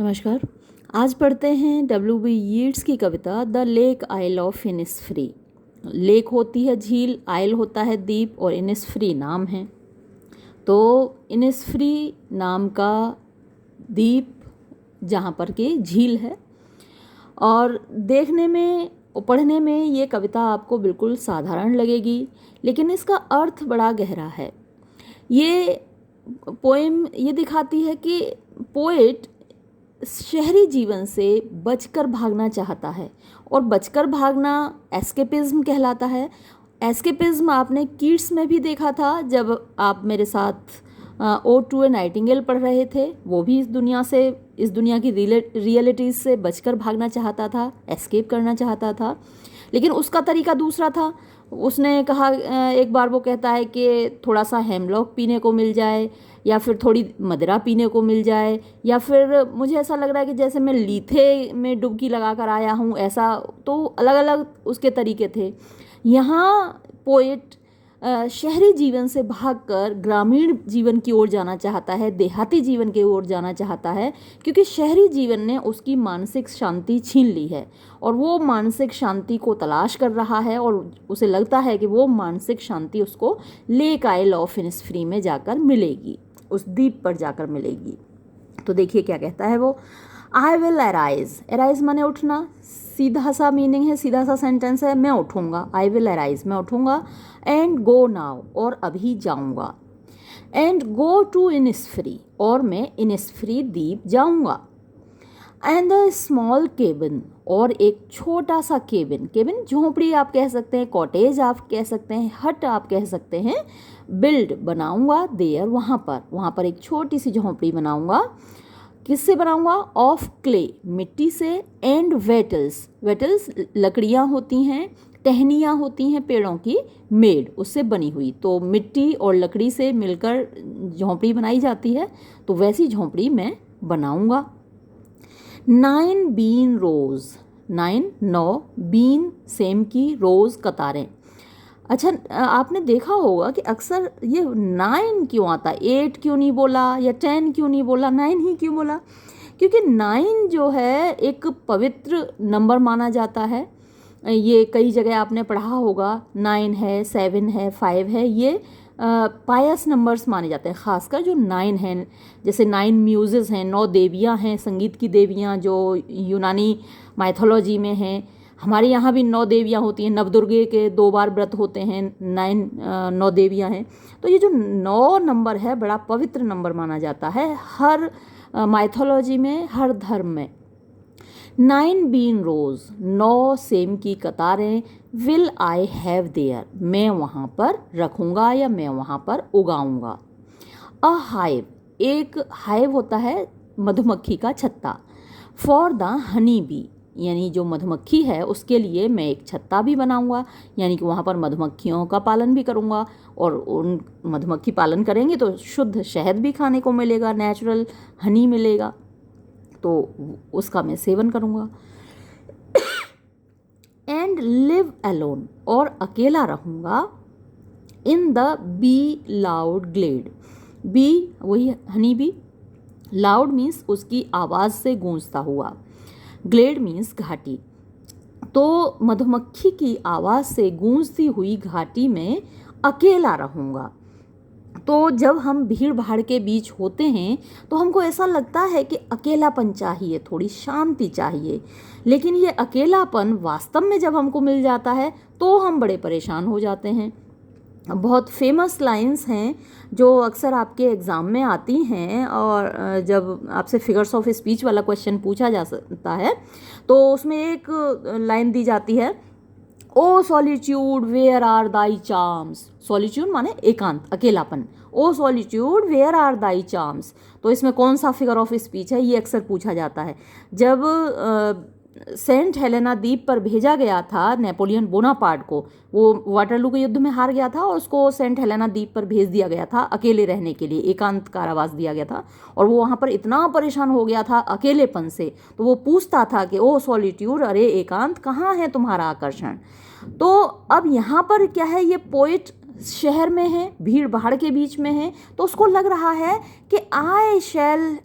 नमस्कार। आज पढ़ते हैं W.B. यीट्स की कविता the lake isle of Innisfree. Lake होती है झील, आइल होता है द्वीप और इनिसफ्री नाम है। तो इनिसफ्री नाम का द्वीप जहाँ पर कि झील है, और देखने में और पढ़ने में ये कविता आपको बिल्कुल साधारण लगेगी, लेकिन इसका अर्थ बड़ा गहरा है। ये पोएम ये दिखाती है कि पोएट शहरी जीवन से बचकर भागना चाहता है, और बचकर भागना एस्केपिज्म कहलाता है। एस्केपिज्म आपने कीट्स में भी देखा था, जब आप मेरे साथ ओड टू ए नाइटिंगेल पढ़ रहे थे। वो भी इस दुनिया की रियलिटीज़ से बचकर भागना चाहता था, एस्केप करना चाहता था, लेकिन उसका तरीका दूसरा था। उसने कहा, एक बार वो कहता है कि थोड़ा सा हेमलॉक पीने को मिल जाए, या फिर थोड़ी मदिरा पीने को मिल जाए, या फिर मुझे ऐसा लग रहा है कि जैसे मैं लीथे में डुबकी लगा कर आया हूँ, ऐसा। तो अलग अलग उसके तरीके थे। यहाँ पोएट शहरी जीवन से भागकर ग्रामीण जीवन की ओर जाना चाहता है, देहाती जीवन की ओर जाना चाहता है, क्योंकि शहरी जीवन ने उसकी मानसिक शांति छीन ली है, और वो मानसिक शांति को तलाश कर रहा है, और उसे लगता है कि वो मानसिक शांति उसको लेक आइल ऑफ इनिसफ्री में जाकर मिलेगी, उस द्वीप पर जाकर मिलेगी। तो देखिए क्या कहता है वो। I will arise. अराइज माने उठना, सीधा सा मीनिंग है, सीधा सा सेंटेंस है। मैं उठूंगा, आई विल अराइज, मैं उठूंगा। एंड गो नाउ, और अभी जाऊंगा। एंड गो टू इनिसफ्री, और मैं इनिसफ्री द्वीप जाऊंगा। एंड द स्मॉल केबिन, और एक छोटा सा केबिन, केबिन झोंपड़ी आप कह सकते हैं, कॉटेज आप कह सकते हैं, हट आप कह सकते हैं, बिल्ड बनाऊंगा देयर, वहाँ पर एक छोटी सी झोंपड़ी बनाऊंगा। किससे बनाऊंगा? ऑफ क्ले, मिट्टी से। एंड वेटल्स, वेटल्स लकड़ियाँ होती हैं, टहनियाँ होती हैं पेड़ों की, मेड, उससे बनी हुई। तो मिट्टी और लकड़ी से मिलकर झोंपड़ी बनाई जाती है, तो वैसी झोंपड़ी मैं बनाऊंगा। 9 बीन रोज, 9 बीन सेम की, रोज कतारें। अच्छा, आपने देखा होगा कि अक्सर ये 9 क्यों आता है, 8 क्यों नहीं बोला, या 10 क्यों नहीं बोला, 9 ही क्यों बोला? क्योंकि 9 जो है एक पवित्र नंबर माना जाता है। ये कई जगह आपने पढ़ा होगा, 9 है, 7 है, 5 है, ये पायस नंबर्स माने जाते हैं। खासकर जो 9 हैं, जैसे 9 म्यूजेस हैं, 9 देवियाँ हैं, संगीत की देवियाँ जो यूनानी माइथोलॉजी में हैं। हमारे यहाँ भी 9 देवियाँ होती हैं, नवदुर्गे के 2 बार व्रत होते हैं, 9 देवियाँ हैं। तो ये जो 9 नंबर है बड़ा पवित्र नंबर माना जाता है हर माइथोलॉजी में, हर धर्म में। 9 बीन रोज, 9 सेम की कतारें। विल आई हैव देयर, मैं वहाँ पर रखूँगा या मैं वहाँ पर उगाऊँगा। अ हाइव, एक हाइव होता है मधुमक्खी का छत्ता। फॉर द हनी बी, यानी जो मधुमक्खी है उसके लिए मैं एक छत्ता भी बनाऊंगा, यानी कि वहाँ पर मधुमक्खियों का पालन भी करूँगा, और उन मधुमक्खी पालन करेंगे तो शुद्ध शहद भी खाने को मिलेगा, नेचुरल हनी मिलेगा, तो उसका मैं सेवन करूँगा। एंड लिव अलोन, और अकेला रहूँगा। In the bee loud glade, bee वही हनी बी, लाउड मीन्स उसकी आवाज़ से गूंजता हुआ, ग्लेड मीन्स घाटी। तो मधुमक्खी की आवाज़ से गूंजती हुई घाटी में अकेला रहूँगा। तो जब हम भीड़ भाड़ के बीच होते हैं तो हमको ऐसा लगता है कि अकेलापन चाहिए, थोड़ी शांति चाहिए, लेकिन ये अकेलापन वास्तव में जब हमको मिल जाता है तो हम बड़े परेशान हो जाते हैं। बहुत फेमस लाइंस हैं जो अक्सर आपके एग्ज़ाम में आती हैं, और जब आपसे फिगर्स ऑफ स्पीच वाला क्वेश्चन पूछा जा सकता है तो उसमें एक लाइन दी जाती है, o solitude where are thy charms. Solitude माने एकांत, अकेलापन। O solitude where are thy charms. तो इसमें कौन सा फिगर ऑफ स्पीच है, ये अक्सर पूछा जाता है। जब सेंट हेलेना द्वीप पर भेजा गया था नेपोलियन बोनापार्ट को, वो वाटरलू के युद्ध में हार गया था और उसको सेंट हेलेना द्वीप पर भेज दिया गया था अकेले रहने के लिए, एकांत कारावास दिया गया था, और वो वहाँ पर इतना परेशान हो गया था अकेलेपन से, तो वो पूछता था कि ओ सॉलिट्यूड, अरे एकांत, कहाँ है तुम्हारा आकर्षण। तो अब यहाँ पर क्या है, ये पोइट शहर में है, भीड़ भाड़ के बीच में है, तो उसको लग रहा है कि I shall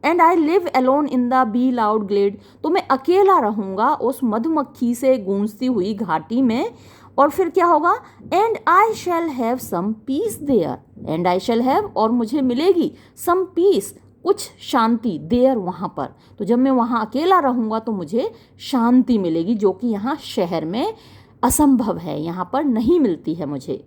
and I live alone in the bee loud glade, तो मैं अकेला रहूँगा उस मधुमक्खी से गूंजती हुई घाटी में। और फिर क्या होगा, and I shall have some peace there, and I shall have, और मुझे मिलेगी सम पीस, कुछ शांति, देयर, वहाँ पर। तो जब मैं वहाँ अकेला रहूँगा तो मुझे शांति मिलेगी, जो कि यहाँ शहर में असंभव है, यहाँ पर नहीं मिलती है मुझे।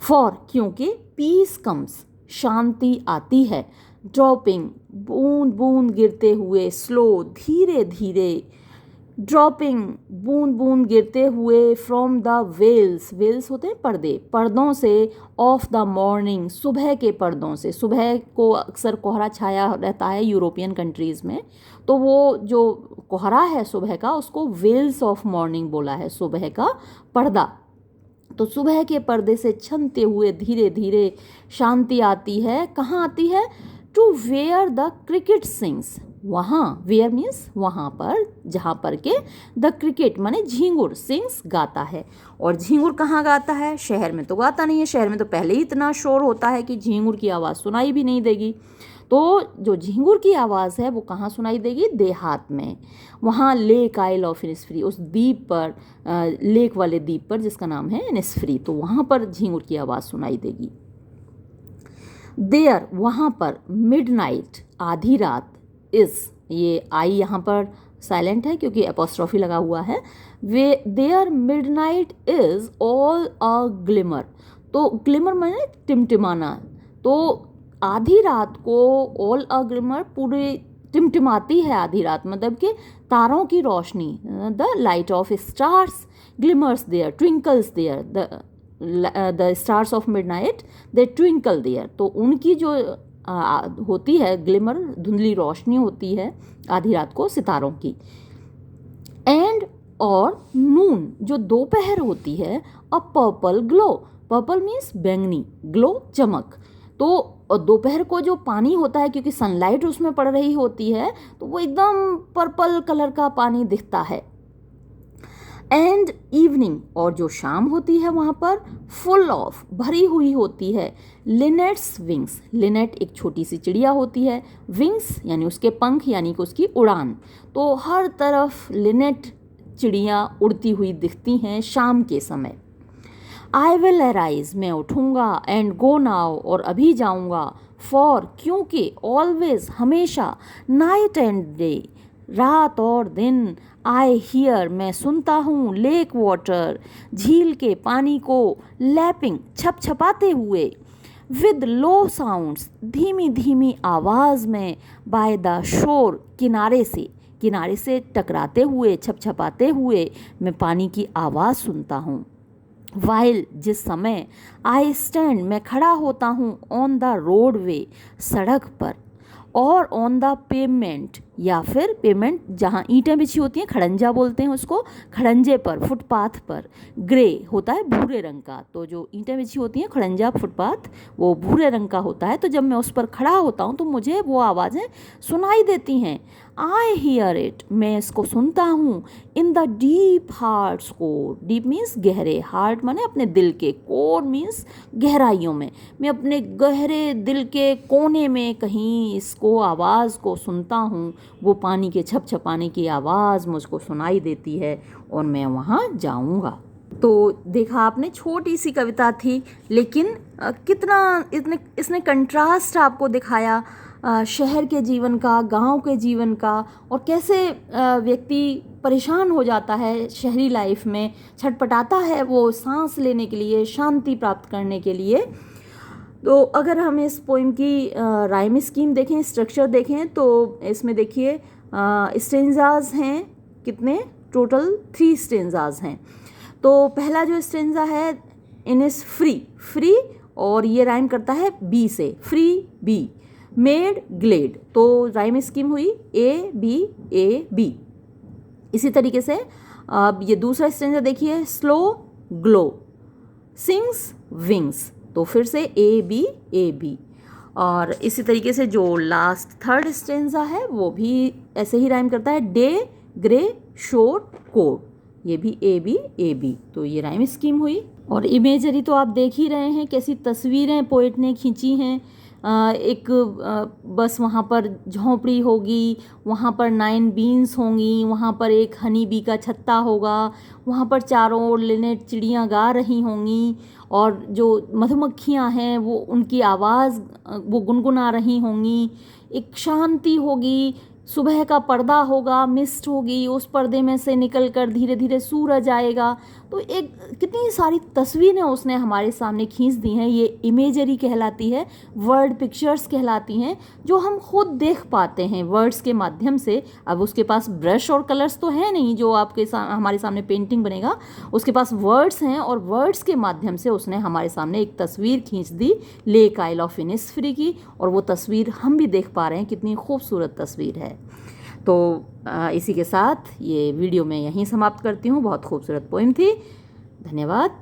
फॉर, क्योंकि पीस कम्स, शांति आती है, ड्रॉपिंग, बूंद बूंद गिरते हुए, स्लो, धीरे धीरे, ड्रॉपिंग, बूंद बूंद गिरते हुए, फ्रॉम द वेल्स, वेल्स होते हैं पर्दे, पर्दों से, ऑफ द मॉर्निंग, सुबह के पर्दों से। सुबह को अक्सर कोहरा छाया रहता है यूरोपियन कंट्रीज़ में, तो वो जो कोहरा है सुबह का, उसको वेल्स ऑफ मॉर्निंग बोला है, सुबह का पर्दा। तो सुबह के पर्दे से छनते हुए धीरे धीरे शांति आती है। कहाँ आती है, to where the cricket sings, वहाँ, वेयर मीन्स वहाँ पर, जहाँ पर के द क्रिकेट माने झींगुर, सिंग्स गाता है। और झींगुर कहाँ गाता है, शहर में तो गाता नहीं है, शहर में तो पहले ही इतना शोर होता है कि झींगुर की आवाज़ सुनाई भी नहीं देगी। तो जो झींगुर की आवाज़ है वो कहाँ सुनाई देगी, देहात में, वहाँ लेक आइल ऑफ इनिसफ्री, उस द्वीप पर, लेक वाले द्वीप पर जिसका नाम है इनिसफ्री, तो वहाँ पर झींगुर की आवाज़ सुनाई देगी। देयर, वहाँ पर, मिडनाइट, आधी रात, इज़, ये आई यहाँ पर साइलेंट है क्योंकि एपोस्ट्रॉफी लगा हुआ है। वे, there midnight is all a glimmer, तो ग्लिमर माने टिमटिमाना, तो आधी रात को ऑल अ ग्लिमर, पूरी टिमटिमाती है आधी रात, मतलब कि तारों की रोशनी, the light of stars glimmers there, twinkles there, the stars of midnight they twinkle there, तो उनकी जो होती है ग्लिमर, धुंधली रोशनी होती है आधी रात को सितारों की। एंड, और नून, जो दोपहर होती है, अ पर्पल ग्लो, पर्पल मीन्स बैंगनी, ग्लो चमक, तो दोपहर को जो पानी होता है, क्योंकि सनलाइट उसमें पड़ रही होती है, तो वो एकदम पर्पल कलर का पानी दिखता है। एंड इवनिंग, और जो शाम होती है वहाँ पर, फुल ऑफ, भरी हुई होती है, लिनेट्स विंग्स, लिनेट एक छोटी सी चिड़िया होती है, विंग्स यानी उसके पंख, यानी कि उसकी उड़ान, तो हर तरफ लिनेट चिड़िया उड़ती हुई दिखती हैं शाम के समय। आई विल अराइज, मैं उठूँगा, एंड गो नाउ, और अभी जाऊँगा, फॉर, क्योंकि, ऑलवेज, हमेशा, नाइट एंड डे, रात और दिन, आई हियर, मैं सुनता हूँ, लेक वाटर, झील के पानी को, लैपिंग, छप छपाते हुए, विद लो साउंड्स, धीमी धीमी आवाज़ में, बाय द शोर, किनारे से टकराते हुए, छप छपाते हुए मैं पानी की आवाज़ सुनता हूँ। वाइल, जिस समय, आई स्टैंड, मैं खड़ा होता हूँ, ऑन द रोड वे, सड़क पर, और ऑन द पेमेंट, या फिर पेमेंट जहाँ ईंटें बिछी होती हैं, खड़ंजा बोलते हैं उसको, खड़ंजे पर, फुटपाथ पर, ग्रे होता है भूरे रंग का, तो जो ईंटें बिछी होती हैं खड़ंजा, फुटपाथ, वो भूरे रंग का होता है, तो जब मैं उस पर खड़ा होता हूँ तो मुझे वो आवाज़ें सुनाई देती हैं। आई हियर इट, मैं इसको सुनता हूँ, in the deep hearts core, deep means गहरे, हार्ट माने अपने दिल के, कोर मीन्स गहराइयों में, मैं अपने गहरे दिल के कोने में कहीं इसको आवाज़ को सुनता हूँ, वो पानी के छप छपाने की आवाज़ मुझको सुनाई देती है और मैं वहाँ जाऊँगा। तो देखा आपने, छोटी सी कविता थी, लेकिन कितना इसने कंट्रास्ट आपको दिखाया शहर के जीवन का, गांव के जीवन का, और कैसे व्यक्ति परेशान हो जाता है शहरी लाइफ में, छटपटाता है वो सांस लेने के लिए, शांति प्राप्त करने के लिए। तो अगर हम इस पोइम की राइम स्कीम देखें, स्ट्रक्चर देखें, तो इसमें देखिए स्टेंजाज हैं, कितने, टोटल 3 स्टेंजाज हैं। तो पहला जो स्टेंजा है, इनिसफ्री, फ्री, और ये राइम करता है बी से, फ्री बी, मेड ग्लेड, तो राइम स्कीम हुई ए बी। इसी तरीके से अब ये दूसरा स्टेंजा देखिए, स्लो ग्लो, सिंग्स विंग्स, तो फिर से ए बी। और इसी तरीके से जो लास्ट थर्ड स्टेंजा है वो भी ऐसे ही राइम करता है, डे ग्रे शोर कोड, ये भी ए बी, तो ये राइम स्कीम हुई। और इमेजरी तो आप देख ही रहे हैं, कैसी तस्वीरें पोएट ने खींची हैं एक बस वहाँ पर झोंपड़ी होगी, वहाँ पर 9 बीन्स होंगी, वहाँ पर एक हनी बी का छत्ता होगा, वहाँ पर चारों ओर लिनेट चिड़ियाँ गा रही होंगी और जो मधुमक्खियाँ हैं वो उनकी आवाज़ वो गुनगुना रही होंगी। एक शांति होगी, सुबह का पर्दा होगा, मिस्ट होगी, उस पर्दे में से निकलकर धीरे धीरे सूरज आएगा। तो एक कितनी सारी तस्वीरें उसने हमारे सामने खींच दी हैं। ये इमेजरी कहलाती है, वर्ड पिक्चर्स कहलाती हैं, जो हम खुद देख पाते हैं वर्ड्स के माध्यम से। अब उसके पास ब्रश और कलर्स तो है नहीं जो हमारे सामने पेंटिंग बनेगा, उसके पास वर्ड्स हैं और वर्ड्स के माध्यम से उसने हमारे सामने एक तस्वीर खींच दी लेक आइल ऑफ इनिसफ्री की, और वो तस्वीर हम भी देख पा रहे हैं, कितनी खूबसूरत तस्वीर है। तो इसी के साथ ये वीडियो मैं यहीं समाप्त करती हूँ। बहुत खूबसूरत पोएम थी। धन्यवाद।